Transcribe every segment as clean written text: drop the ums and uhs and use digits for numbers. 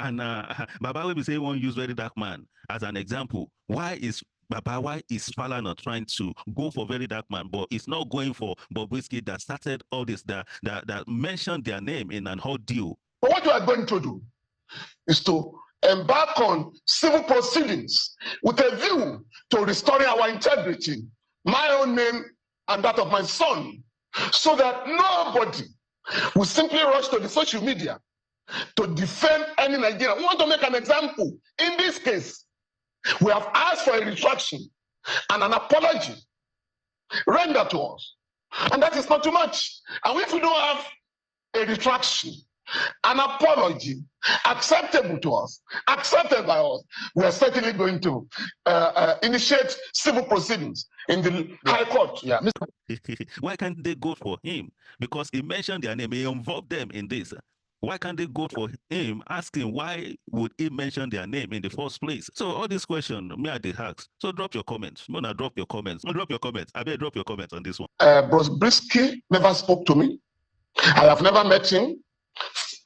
And Baba will be saying one use very dark man as an example. Why is Falana trying to go for very dark man, but it's not going for Bobrisky that started all this, that mentioned their name in an ordeal? But what we are going to do is to embark on civil proceedings with a view to restoring our integrity, my own name and that of my son, so that nobody will simply rush to the social media to defend any Nigerian. We want to make an example. In this case, we have asked for a retraction and an apology rendered to us. And that is not too much. And if we don't have a retraction, an apology acceptable to us, accepted by us, we are certainly going to initiate civil proceedings in the High Court. Yeah. Why can't they go for him? Because he mentioned their name, he involved them in this. Why can't they go for him, asking why would he mention their name in the first place? So all these questions, me at the hacks. So drop your comments. Mona, drop your comments. Drop your comments. I better drop your comments on this one. Bobrisky never spoke to me. I have never met him.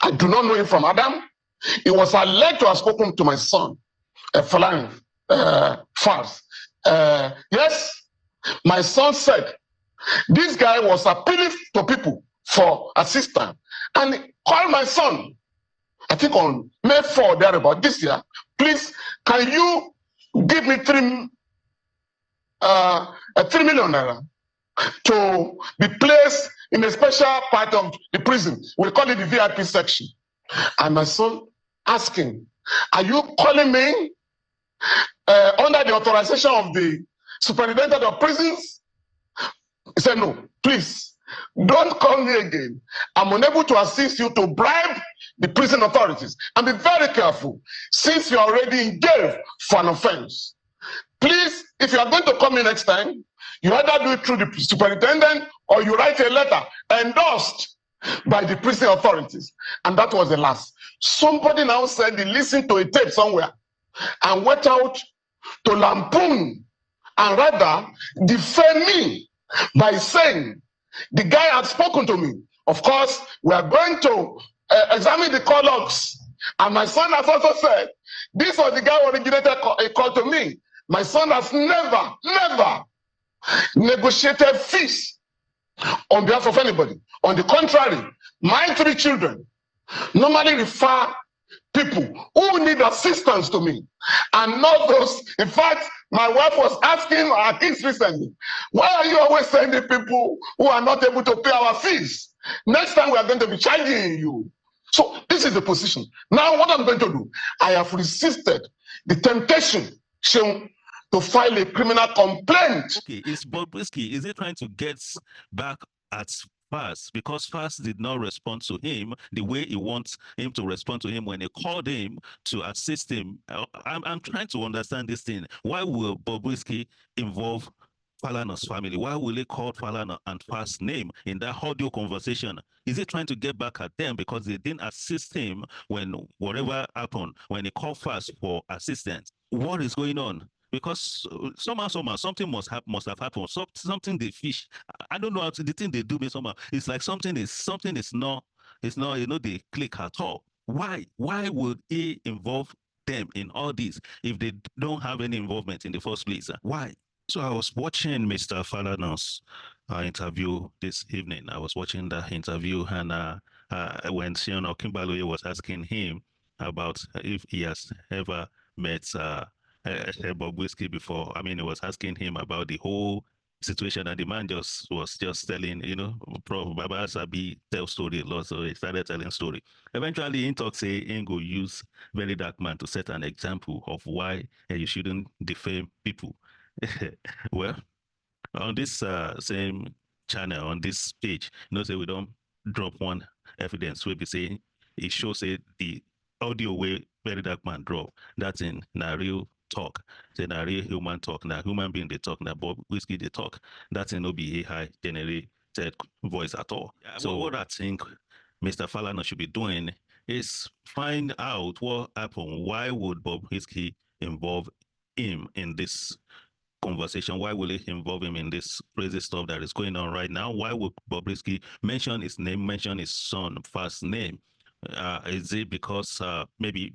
I do not know him from Adam. He was alleged to have spoken to my son, Falana, Fars. Yes, my son said this guy was appealing to people for assistance. And he called my son, I think on May 4, thereabout this year, please, can you give me 3 million naira to be placed in a special part of the prison? We call it the VIP section. And my son asking, are you calling me under the authorization of the superintendent of prisons? He said, no, please, don't call me again. I'm unable to assist you to bribe the prison authorities. And be very careful, since you're already in jail for an offense. Please, if you are going to call me next time, you either do it through the superintendent or you write a letter endorsed by the prison authorities. And that was the last. Somebody now said he listened to a tape somewhere and went out to lampoon and rather defame me by saying the guy had spoken to me. Of course, we are going to examine the call logs. And my son has also said, this was the guy who originated a call to me. My son has never negotiated fees on behalf of anybody. On the contrary, my 3 children normally refer people who need assistance to me, and not those. In fact, my wife was asking our kids recently, why are you always sending people who are not able to pay our fees? Next time we are going to be charging you. So this is the position. Now what I'm going to do, I have resisted the temptation shown to file a criminal complaint. Okay, is Bobrisky, is he trying to get back at Fast, because Fast did not respond to him the way he wants him to respond to him when he called him to assist him? I'm trying to understand this thing. Why will Bobrisky involve Falana's family? Why will he call Falana and Fast's name in that audio conversation? Is he trying to get back at them because they didn't assist him when whatever happened, when he called Fast for assistance? What is going on? Because somehow something must have happened. Something they fish. I don't know how to, the thing they do me somehow. It's like something is not they click at all. Why would he involve them in all this if they don't have any involvement in the first place? Why? So I was watching Mr. Falana's interview this evening. I was watching that interview, and when Sean Okimbaloye was asking him about if he has ever met Bobrisky before. I mean, he was asking him about the whole situation, and the man was just telling, Prof. Baba Sabi tell story a lot, so he started telling story. Eventually, in talk say, Ingo use very dark man to set an example of why you shouldn't defame people. Well, on this same channel, on this page, say we don't drop one evidence. We be saying it shows the audio way very dark man drop. That's in real talk. It's a real human talk. Now human being they talk. Now Bobrisky they talk. That's in no be AI generated voice at all. Yeah, so what I think Mr. Falana should be doing is find out what happened. Why would Bobrisky involve him in this conversation? Why will it involve him in this crazy stuff that is going on right now? Why would Bobrisky mention his name, mention his son first name? Is it because maybe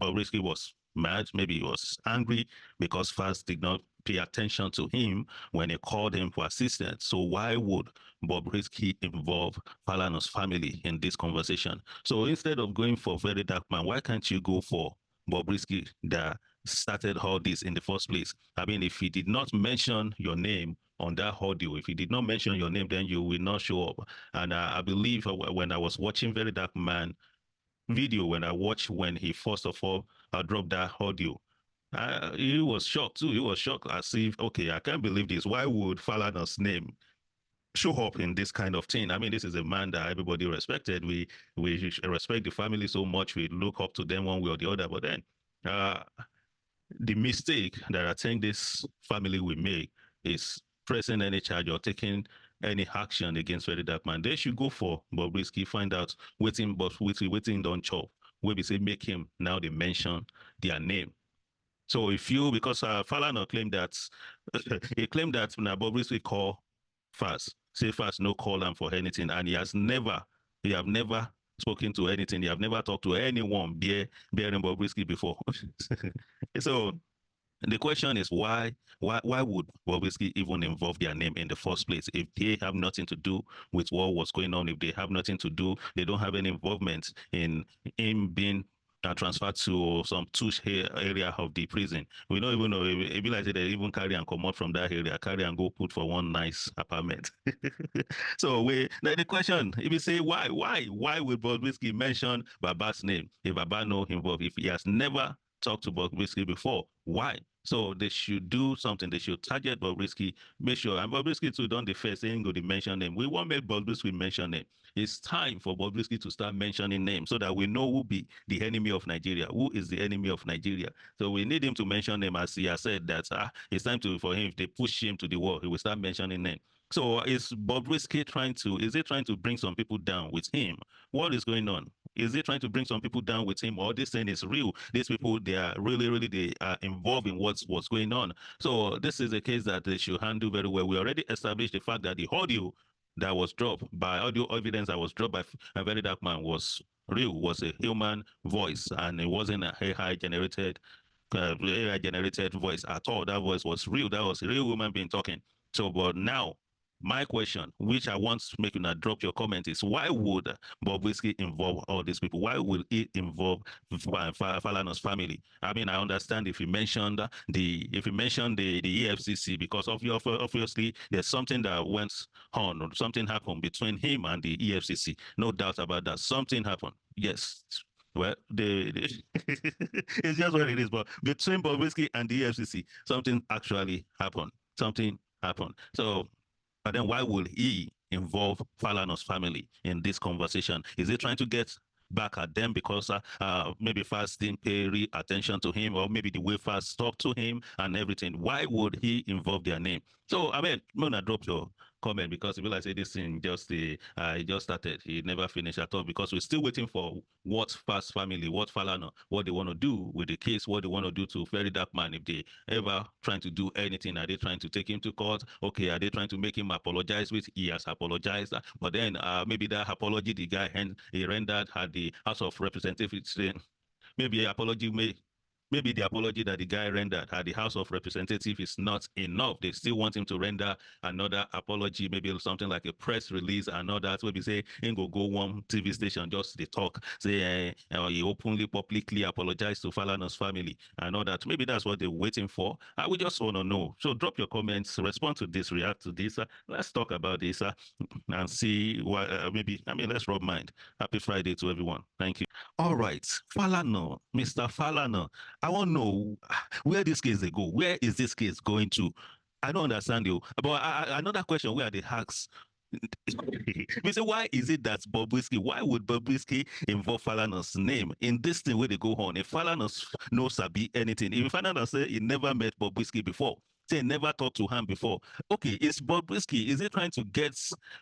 Bobrisky was mad? Maybe he was angry because Fast did not pay attention to him when he called him for assistance. So why would Bobrisky involve Falana's family in this conversation? So instead of going for Very Dark Man, why can't you go for Bobrisky that started all this in the first place? I mean, if he did not mention your name on that audio, if he did not mention your name, then you will not show up. And I believe when I was watching Very Dark Man video, when I watched when he first of all dropped that audio, he was shocked too. He was shocked as if, okay, I can't believe this. Why would Falana's name show up in this kind of thing? I mean, this is a man that everybody respected. We respect the family so much. We look up to them one way or the other. But then uh, the mistake that I think this family will make is pressing any charge or taking any action against Very Dark Man. They should go for Bobrisky, find out waiting don't chop. Where we say make him now they mention their name. So if you, because Falana claimed that he claimed that Bobrisky call Fast, say Fast no call him for anything, and he have never spoken to anything. He have never talked to anyone bearing Bobrisky before. So the question is why would Bobrisky even involve their name in the first place if they have nothing to do with what was going on? If they have nothing to do, they don't have any involvement in him being transferred to some touch area of the prison. We don't even know if be like they even carry and come out from that area, carry and go put for one nice apartment. So the question, if you say why would Bobrisky mention Baba's name if Baba know involved if he has never talked to Bobrisky before? Why? So they should do something. They should target Bobrisky, make sure. And Bobrisky too don't the first ain't going to mention them. We won't make Bobrisky mention them. It's time for Bobrisky to start mentioning names so that we know who be the enemy of Nigeria. Who is the enemy of Nigeria? So we need him to mention them as he has said that it's time for him. If they push him to the wall, he will start mentioning them. So is Bobrisky is he trying to bring some people down with him? What is going on? Is he trying to bring some people down with him, or this thing is real? These people, they are really, they are involved in what's going on. So this is a case that they should handle very well. We already established the fact that the audio that was dropped by audio evidence that was dropped by a Very Dark Man was real, was a human voice, and it wasn't a AI generated voice at all. That voice was real. That was a real human being talking. So, but now my question, which I want to make you now drop your comment, is why would Bobrisky involve all these people? Why would it involve Falana's family? I mean, I understand if you mentioned the EFCC, because obviously there's something that went on, or something happened between him and the EFCC. No doubt about that. Something happened. Yes. Well, it's just what it is. But between Bobrisky and the EFCC, something actually happened. Something happened. So but then why would he involve Falana's family in this conversation? Is he trying to get back at them because maybe Fast didn't pay attention to him, or maybe the way Fast talked to him and everything? Why would he involve their name? So, I mean, I'm going to drop your comment because if you like say this thing it just started, it never finished at all, because we're still waiting for what Fast family, what Falana, what they want to do with the case, what they want to do to Very Dark Man. If they ever trying to do anything, are they trying to take him to court? Okay, are they trying to make him apologize, which he has apologized, but then maybe that apology the guy he rendered at the House of Representatives, maybe apology maybe the apology that the guy rendered at the House of Representatives is not enough. They still want him to render another apology, maybe something like a press release and all that. Maybe say, ain't go one TV station, just the talk, say he openly, publicly apologized to Falana's family and all that. Maybe that's what they're waiting for. We just want to know. So drop your comments, respond to this, react to this. Let's talk about this and see what maybe, I mean, let's rub mind. Happy Friday to everyone. Thank you. All right, Falana, Mr. Falana, I want to know where this case they go. Where is this case going to? I don't understand you. But another question where they ask, we say, why is it that Bobrisky, why would Bobrisky involve Falana's name in this thing where they go on? If Falana knows Sabi anything, if Falana say he never met Bobrisky before, say he never talked to him before, okay, is Bobrisky, is he trying to get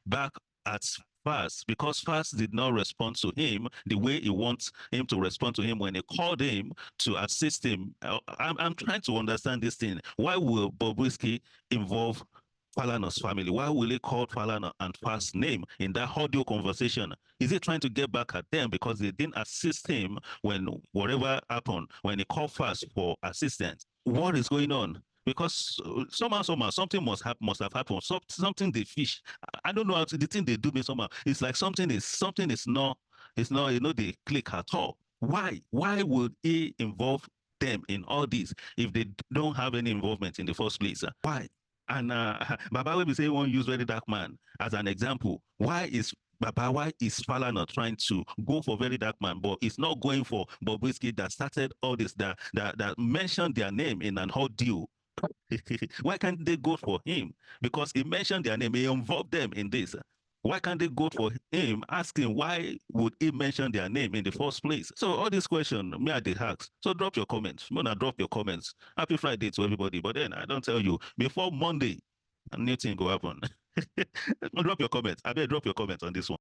back at Fast because Fast did not respond to him the way he wants him to respond to him when he called him to assist him? I'm trying to understand this thing. Why will Bobrisky involve Falana's family? Why will he call Falana and Fast's name in that audio conversation? Is he trying to get back at them because they didn't assist him when whatever happened, when he called Fast for assistance? What is going on? Because somehow, something must have happened. Something they fish. I don't know how to, the thing they do me somehow. It's like something is not, they click at all. Why? Why would he involve them in all this if they don't have any involvement in the first place? Why? And Baba will be saying one use very dark man as an example. Why is Falana trying to go for very dark man, but it's not going for Bobrisky that started all this, that mentioned their name in an audio? Why can't they go for him? Because he mentioned their name, he involved them in this. Why can't they go for him, asking why would he mention their name in the first place? So all these questions, me at the hacks. So drop your comments. Mona, drop your comments. Happy Friday to everybody. But then I don't tell you, before Monday, a new thing will happen. Drop your comments. I better drop your comments on this one.